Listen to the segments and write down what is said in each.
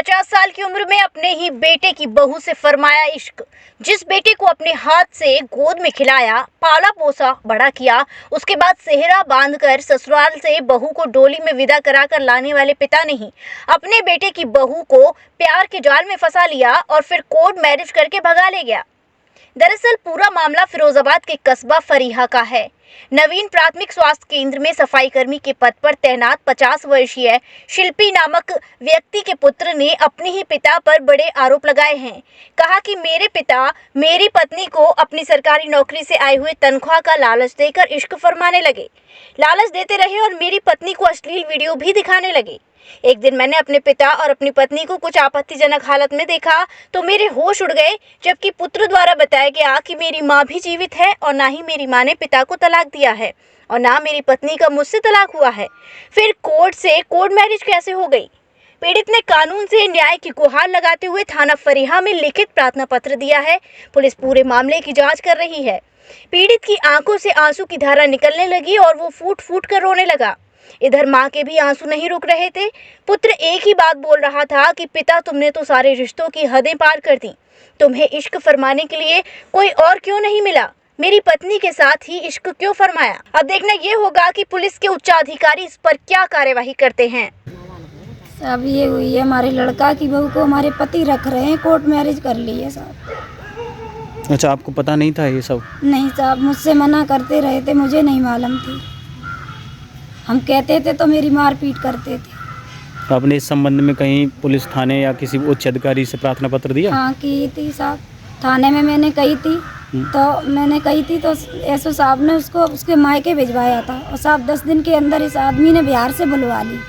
50 साल की उम्र में अपने ही बेटे की बहू से फरमाया इश्क। जिस बेटे को अपने हाथ से गोद में खिलाया, पाला पोसा, बड़ा किया, उसके बाद सेहरा बांधकर ससुराल से बहू को डोली में विदा कराकर लाने वाले पिता ने ही अपने बेटे की बहू को प्यार के जाल में फंसा लिया और फिर कोर्ट मैरिज करके भगा ले गया। दरअसल पूरा मामला फिरोजाबाद के कस्बा फरीहा का है। नवीन प्राथमिक स्वास्थ्य केंद्र में सफाई कर्मी के पद पर तैनात 50 वर्षीय शिल्पी नामक व्यक्ति के पुत्र ने अपने ही पिता पर बड़े आरोप लगाए हैं। कहा कि मेरे पिता मेरी पत्नी को अपनी सरकारी नौकरी से आए हुए तनख्वाह का लालच देकर इश्क फरमाने लगे। लालच देते रहे और मेरी पत्नी को अश्लील वीडियो भी दिखाने लगे। एक दिन मैंने अपने पिता और अपनी पत्नी को कुछ आपत्तिजनक हालत में देखा तो मेरे होश उड़ गए, जबकि पुत्र द्वारा बताया गया कि मेरी मां भी जीवित है और ना ही मेरी मां ने पिता को तलाक दिया है और ना मेरी पत्नी का मुझसे तलाक हुआ है। फिर कोर्ट से कोर्ट मैरिज कैसे हो गई? पीड़ित ने कानून से न्याय की गुहार लगाते हुए थाना फरीहा में लिखित प्रार्थना पत्र दिया है। पुलिस पूरे मामले की जांच कर रही है। पीड़ित की आंखों से आंसू की धारा निकलने लगी और वो फूट फूट कर रोने लगा। इधर मां के भी आंसू नहीं रुक रहे थे। पुत्र एक ही बात बोल रहा था कि पिता, तुमने तो सारे रिश्तों की हदें पार कर दी। तुम्हें इश्क फरमाने के लिए कोई और क्यों नहीं मिला? मेरी पत्नी के साथ ही इश्क क्यों फरमाया? अब देखना ये होगा कि पुलिस के उच्चाधिकारी इस पर क्या कार्यवाही करते हैं। अब ये हुई है, हमारे लड़का की बहू को हमारे पति रख रहे हैं, कोर्ट मैरिज कर ली है साहब। अच्छा, आपको पता नहीं था ये सब? नहीं साहब, मुझसे मना करते रहे थे, मुझे नहीं मालूम थी। हम कहते थे तो मेरी मार पीट करते थे। आपने इस संबंध में कहीं पुलिस थाने या किसी उच्च अधिकारी से प्रार्थना पत्र दिया? हाँ की थी साहब, थाने में मैंने कही थी तो एसओ साहब ने उसको उसके मायके भिजवाया था और साहब 10 दिन के अंदर इस आदमी ने बिहार से बुलवा ली।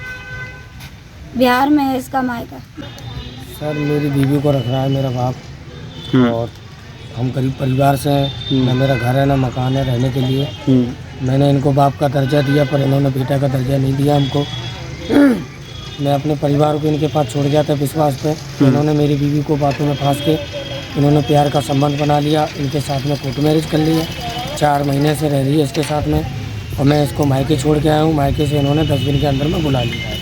बिहार में है इसका मायका। सर, मेरी बीवी को रख रहा है मेरा बाप और हम गरीब परिवार से हैं। ना मेरा घर है ना मकान है रहने के लिए। मैंने इनको बाप का दर्जा दिया पर इन्होंने बेटा का दर्जा नहीं दिया हमको। मैं अपने परिवार को इनके पास छोड़ गया था विश्वास पे। इन्होंने मेरी बीवी को बातों में फंस के इन्होंने प्यार का संबंध बना लिया। इनके साथ में कोर्ट मैरिज कर लिया। 4 महीने से रह रही है इसके साथ में और मैं इसको मायके छोड़ के आया हूँ। मायके से इन्होंने 10 दिन के अंदर में बुला लिया है।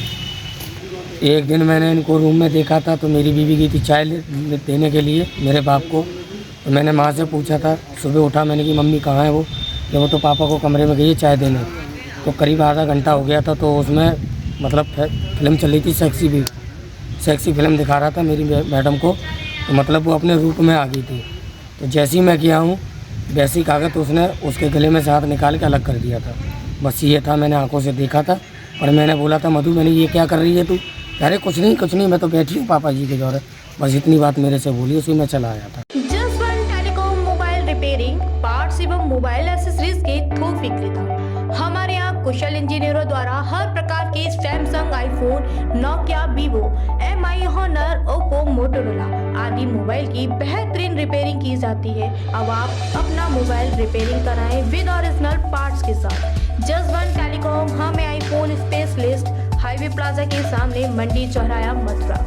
एक दिन मैंने इनको रूम में देखा था तो मेरी बीवी गई थी चाय देने के लिए मेरे बाप को। तो मैंने माँ से पूछा था, सुबह उठा मैंने कि मम्मी कहाँ है वो? तो वो तो पापा को कमरे में गई है चाय देने। तो करीब आधा घंटा हो गया था तो उसमें मतलब फिल्म चल रही थी, सेक्सी फिल्म दिखा रहा था मेरी मैडम को। तो मतलब वो अपने रूप में आ गई थी। तो जैसे ही मैं किया हूँ वैसी कागज़ उसने उसके गले में से हाथ निकाल के अलग कर दिया था। बस ये था, मैंने आंखों से देखा था। और मैंने बोला था, मधु मैंने ये क्या कर रही है तू? अरे कुछ नहीं मैं तो बैठी हूँ पापा जी के दौरे। बस इतनी बात मेरे से बोली, उसी में चला आया था। मोबाइल रिपेयरिंग, पार्ट्स एवं मोबाइल एक्सेसरीज के थोक विक्रेता। हमारे यहाँ कुशल इंजीनियरों द्वारा हर प्रकार के Samsung, iPhone, Nokia, Vivo, MI, Honor, Oppo, Motorola आदि मोबाइल की बेहतरीन रिपेयरिंग की जाती है। अब आप अपना मोबाइल रिपेयरिंग कराएं विद ओरिजिनल पार्ट्स के साथ। जसवंत टेलीकॉम, हमें आईफोन स्पेशलिस्ट, हाईवे प्लाजा के सामने, मंडी चौराया, मथुरा।